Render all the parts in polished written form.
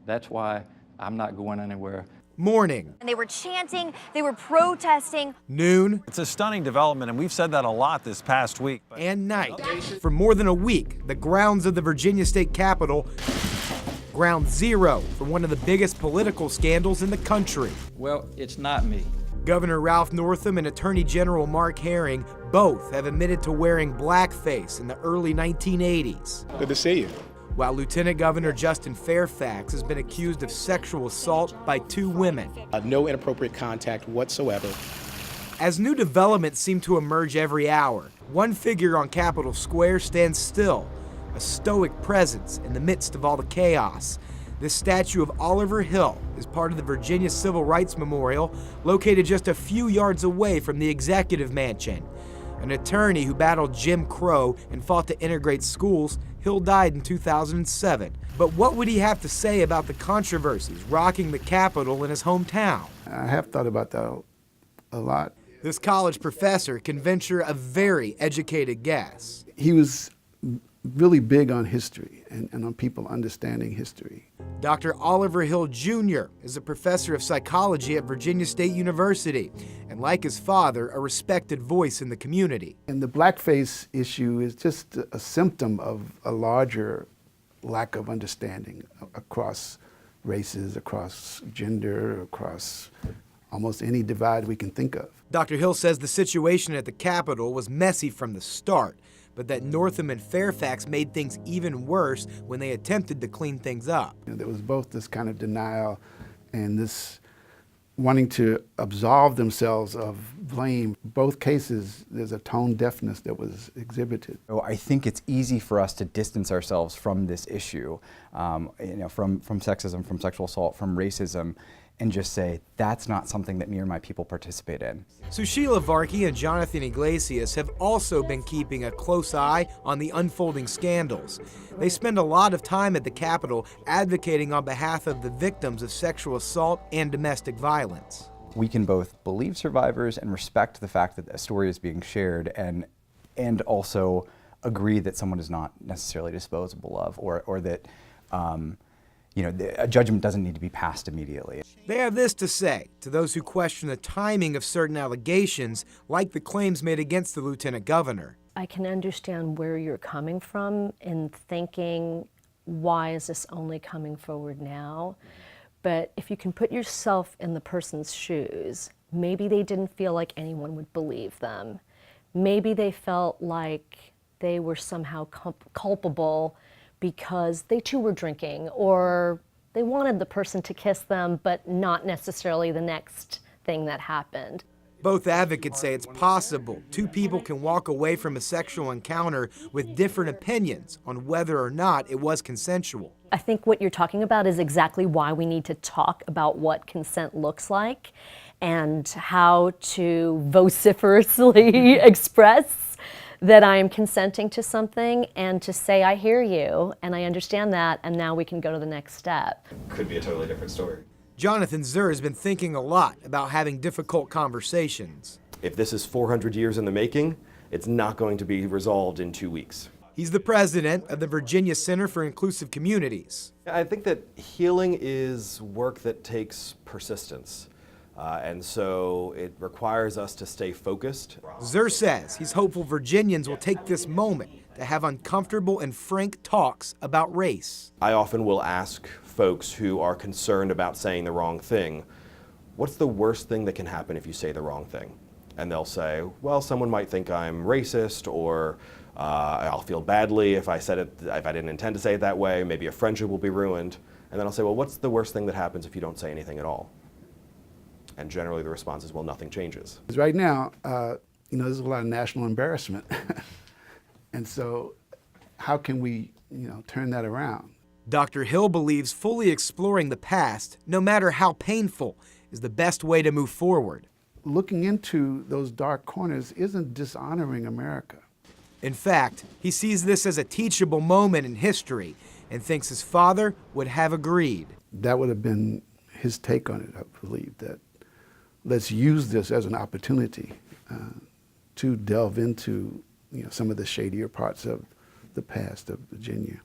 That's why I'm not going anywhere. Morning. And they were chanting, they were protesting. Noon. It's a stunning development, and we've said that a lot this past week. And night. For more than a week, the grounds of the Virginia State Capitol, ground zero for one of the biggest political scandals in the country. Well, it's not me. Governor Ralph Northam and Attorney General Mark Herring both have admitted to wearing blackface in the early 1980s. Good to see you. While Lieutenant Governor Justin Fairfax has been accused of sexual assault by 2 women. No inappropriate contact whatsoever. As new developments seem to emerge every hour, one figure on Capitol Square stands still, a stoic presence in the midst of all the chaos. This statue of Oliver Hill is part of the Virginia Civil Rights Memorial, located just a few yards away from the Executive Mansion. An attorney who battled Jim Crow and fought to integrate schools, Hill died in 2007. But what would he have to say about the controversies rocking the Capitol in his hometown? I have thought about that a lot. This college professor can venture a very educated guess. He was really big on history and on people understanding history. Dr. Oliver Hill Jr. is a professor of psychology at Virginia State University, and like his father, a respected voice in the community. And the blackface issue is just a symptom of a larger lack of understanding across races, across gender, across almost any divide we can think of. Dr. Hill says the situation at the Capitol was messy from the start, but that Northam and Fairfax made things even worse when they attempted to clean things up. There was both this kind of denial and this wanting to absolve themselves of blame. Both cases, there's a tone deafness that was exhibited. I think it's easy for us to distance ourselves from this issue, from sexism, from sexual assault, from racism, and just say, that's not something that me or my people participate in. Sushila Varkey and Jonathan Iglesias have also been keeping a close eye on the unfolding scandals. They spend a lot of time at the Capitol advocating on behalf of the victims of sexual assault and domestic violence. We can both believe survivors and respect the fact that a story is being shared, and also agree that someone is not necessarily disposable of, or that a judgment doesn't need to be passed immediately. They have this to say to those who question the timing of certain allegations, like the claims made against the lieutenant governor. I can understand where you're coming from in thinking, why is this only coming forward now? But if you can put yourself in the person's shoes, maybe they didn't feel like anyone would believe them. Maybe they felt like they were somehow culpable because they too were drinking, or they wanted the person to kiss them, but not necessarily the next thing that happened. Both advocates say it's possible 2 people can walk away from a sexual encounter with different opinions on whether or not it was consensual. I think what you're talking about is exactly why we need to talk about what consent looks like and how to vociferously express that I am consenting to something, and to say, I hear you, and I understand that, and now we can go to the next step. Could be a totally different story. Jonathan Zur has been thinking a lot about having difficult conversations. If this is 400 years in the making, it's not going to be resolved in 2 weeks. He's the president of the Virginia Center for Inclusive Communities. I think that healing is work that takes persistence. And so it requires us to stay focused. Zur says he's hopeful Virginians will take this moment to have uncomfortable and frank talks about race. I often will ask folks who are concerned about saying the wrong thing, what's the worst thing that can happen if you say the wrong thing? And they'll say, well, someone might think I'm racist, or I'll feel badly if I said it, if I didn't intend to say it that way, maybe a friendship will be ruined. And then I'll say, well, what's the worst thing that happens if you don't say anything at all? And generally the response is, well, nothing changes. Right now, there's a lot of national embarrassment. And so how can we, turn that around? Dr. Hill believes fully exploring the past, no matter how painful, is the best way to move forward. Looking into those dark corners isn't dishonoring America. In fact, he sees this as a teachable moment in history and thinks his father would have agreed. That would have been his take on it, I believe, that let's use this as an opportunity to delve into some of the shadier parts of the past of Virginia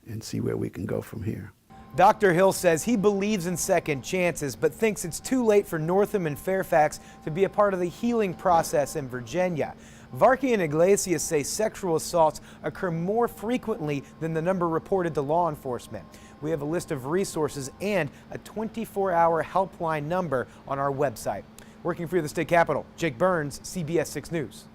and see where we can go from here. Dr. Hill says he believes in second chances, but thinks it's too late for Northam and Fairfax to be a part of the healing process in Virginia. Varkey and Iglesias say sexual assaults occur more frequently than the number reported to law enforcement. We have a list of resources and a 24-hour helpline number on our website. Working for the state capitol, Jake Burns, CBS 6 News.